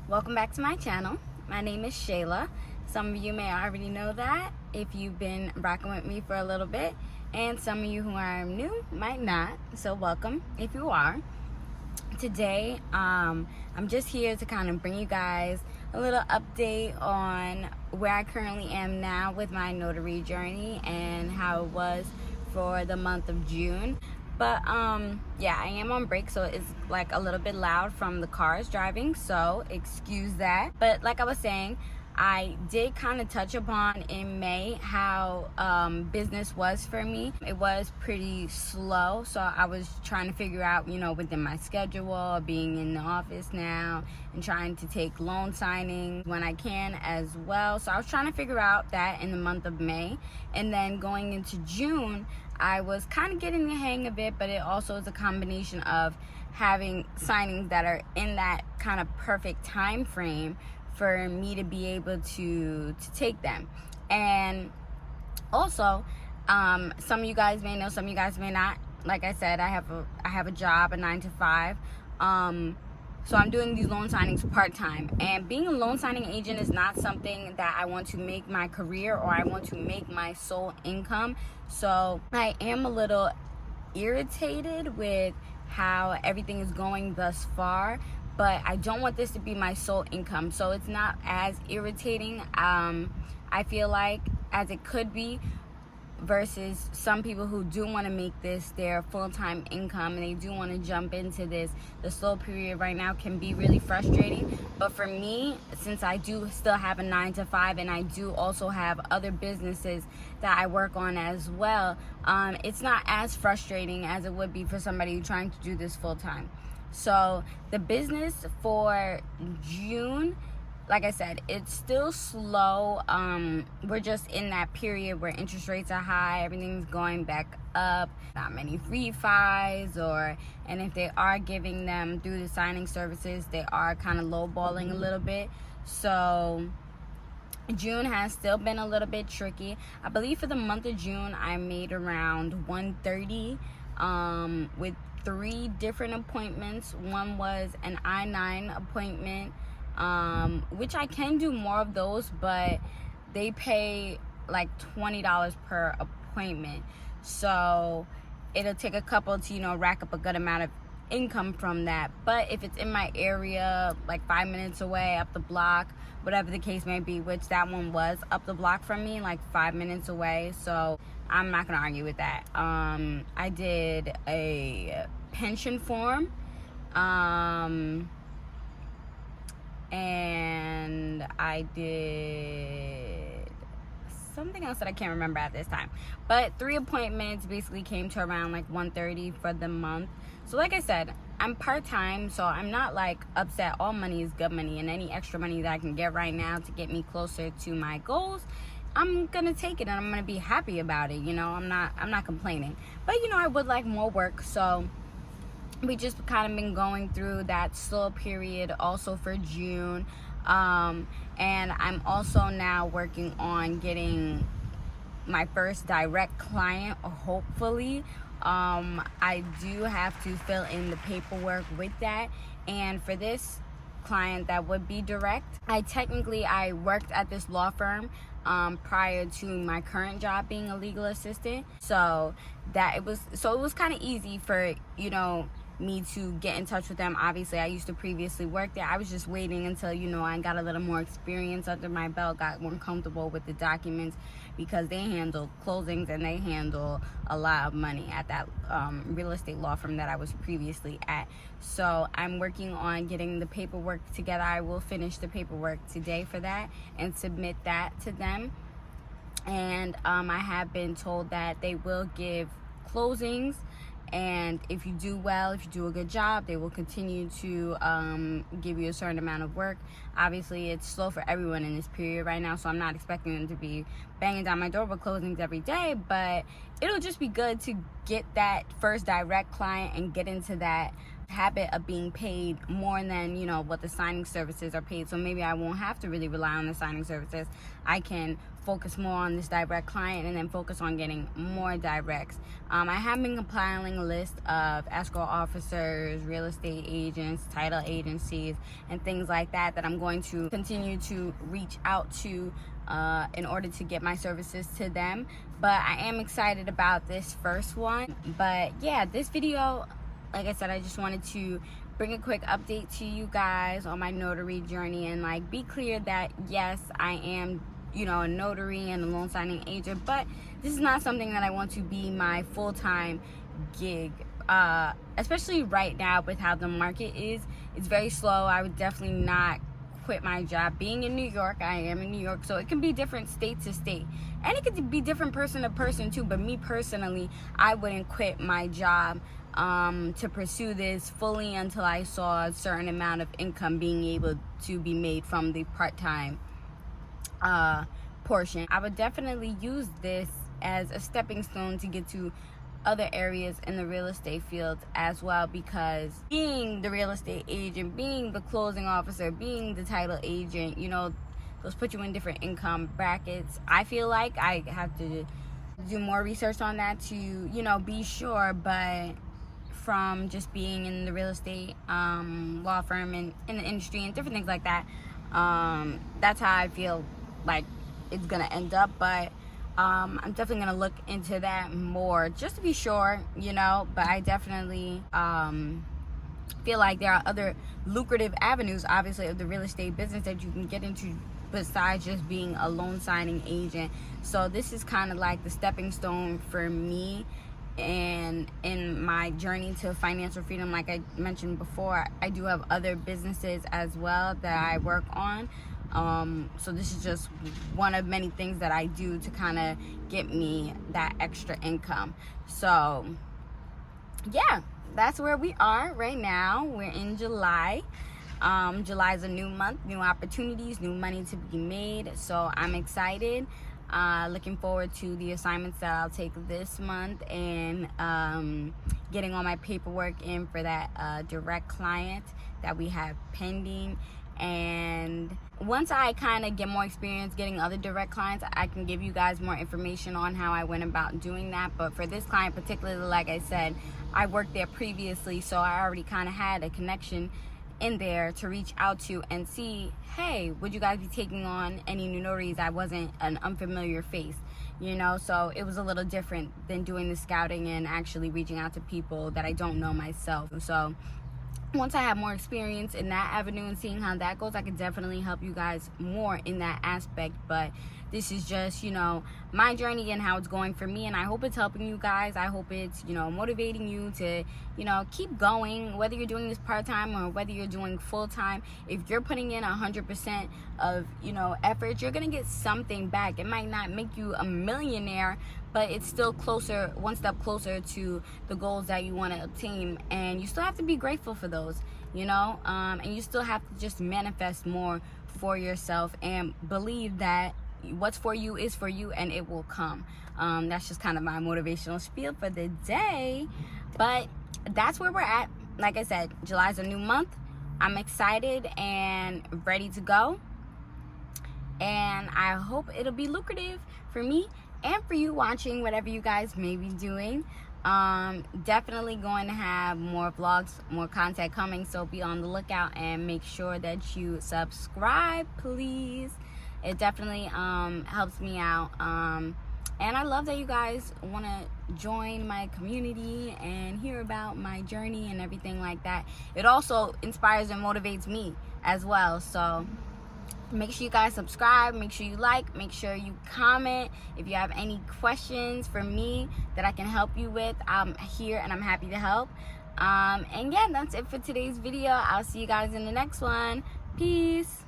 Welcome back to my channel. My name is Shayla. Some of you may already know that if you've been rocking with me for a little bit, and some of you who are new might not, so welcome if you are. Today I'm just here to kind of bring you guys a little update on where I currently am now with my notary journey and how it was for the month of June. But yeah, I am on break, so it's like a little bit loud from the cars driving, so excuse that. But like I was saying, I did kind of touch upon in May how business was for me. It was pretty slow, so I was trying to figure out, within my schedule, being in the office now and trying to take loan signings when I can as well. So I was trying to figure out that in the month of May. And then going into June, I was kind of getting the hang of it, but it also is a combination of having signings that are in that kind of perfect time frame for me to be able to take them. And also, some of you guys may know, some of you guys may not. Like I said, I have a job, a 9 to 5. So I'm doing these loan signings part-time, and being a loan signing agent is not something that I want to make my career or I want to make my sole income. So I am a little irritated with how everything is going thus far, but I don't want this to be my sole income, so it's not as irritating, I feel like, as it could be, versus some people who do want to make this their full-time income and they do want to jump into this. The slow period right now can be really frustrating, but for me, since I do still have a 9 to 5 and I do also have other businesses that I work on as well, it's not as frustrating as it would be for somebody trying to do this full-time. So the business for June, like I said, it's still slow. We're just in that period where interest rates are high, everything's going back up, not many refis, and if they are giving them through the signing services, they are kind of lowballing a little bit. So June has still been a little bit tricky. I believe for the month of June, I made around 130 with 3 different appointments. One was an I-9 appointment, which I can do more of those, but they pay like $20 per appointment. So it'll take a couple to, rack up a good amount of income from that. But if it's in my area, like 5 minutes away, up the block, whatever the case may be, which that one was up the block from me, like 5 minutes away, so I'm not gonna argue with that. I did a pension form, and I did something else that I can't remember at this time, but 3 appointments basically came to around like 130 for the month. So like I said, I'm part-time, so I'm not like upset. All money is good money, and any extra money that I can get right now to get me closer to my goals, I'm gonna take it and I'm gonna be happy about it. I'm not complaining, but I would like more work. So we just kind of been going through that slow period also for June, and I'm also now working on getting my first direct client, hopefully. I do have to fill in the paperwork with that, and for this client that would be direct, I worked at this law firm prior to my current job being a legal assistant, so it was kind of easy for me to get in touch with them. Obviously, I used to previously work there. I was just waiting until I got a little more experience under my belt, got more comfortable with the documents, because they handle closings and they handle a lot of money at that real estate law firm that I was previously at. So I'm working on getting the paperwork together. I will finish the paperwork today for that and submit that to them. And I have been told that they will give closings, and if you do well, if you do a good job, they will continue to give you a certain amount of work. Obviously, it's slow for everyone in this period right now, so I'm not expecting them to be banging down my door with closings every day, but it'll just be good to get that first direct client and get into that habit of being paid more than, you know, what the signing services are paid. So maybe I won't have to really rely on the signing services. I can focus more on this direct client and then focus on getting more directs. I have been compiling a list of escrow officers, real estate agents, title agencies, and things like that I'm going to continue to reach out to in order to get my services to them. But I am excited about this first one. But yeah, this video, like I said, I just wanted to bring a quick update to you guys on my notary journey and like be clear that yes, I am, you know, a notary and a loan signing agent, but this is not something that I want to be my full-time gig, especially right now with how the market is. It's very slow. I would definitely not quit my job. Being in New York, I am in New York, so it can be different state to state, and it could be different person to person too. But me personally, I wouldn't quit my job to pursue this fully until I saw a certain amount of income being able to be made from the part-time portion. I would definitely use this as a stepping stone to get to other areas in the real estate field as well, because being the real estate agent, being the closing officer, being the title agent, you know, those put you in different income brackets. I feel like I have to do more research on that to, you know, be sure, but from just being in the real estate law firm and in the industry and different things like that, that's how I feel like it's gonna end up. But I'm definitely gonna look into that more just to be sure, you know. But I definitely feel like there are other lucrative avenues, obviously, of the real estate business that you can get into besides just being a loan signing agent. So this is kind of like the stepping stone for me and in my journey to financial freedom. Like I mentioned before, I do have other businesses as well that I work on. So this is just one of many things that I do to kind of get me that extra income. So yeah, that's where we are right now. We're in July. July is a new month, new opportunities, new money to be made. So I'm excited. Looking forward to the assignments that I'll take this month and getting all my paperwork in for that direct client that we have pending. And once I kind of get more experience getting other direct clients, I can give you guys more information on how I went about doing that. But for this client particularly, like I said, I worked there previously, so I already kind of had a connection in there to reach out to and see, hey, would you guys be taking on any new notaries? I wasn't an unfamiliar face, you know, so it was a little different than doing the scouting and actually reaching out to people that I don't know myself. So once I have more experience in that avenue and seeing how that goes, I could definitely help you guys more in that aspect. But this is just, you know, my journey and how it's going for me, and I hope it's helping you guys. I hope it's, you know, motivating you to, you know, keep going, whether you're doing this part-time or whether you're doing full-time. If you're putting in 100% of, you know, effort, you're gonna get something back. It might not make you a millionaire, but it's still closer, one step closer to the goals that you want to obtain. And you still have to be grateful for those, you know, and you still have to just manifest more for yourself and believe that what's for you is for you and it will come. That's just kind of my motivational spiel for the day. But that's where we're at. Like I said, July's a new month. I'm excited and ready to go. And I hope it'll be lucrative for me and for you watching whatever you guys may be doing. Definitely going to have more vlogs, more content coming, so be on the lookout and make sure that you subscribe, please. It definitely helps me out, and I love that you guys want to join my community and hear about my journey and everything like that. It also inspires and motivates me as well. So make sure you guys subscribe, make sure you like, make sure you comment. If you have any questions for me that I can help you with, I'm here and I'm happy to help. And yeah, that's it for today's video. I'll see you guys in the next one. Peace.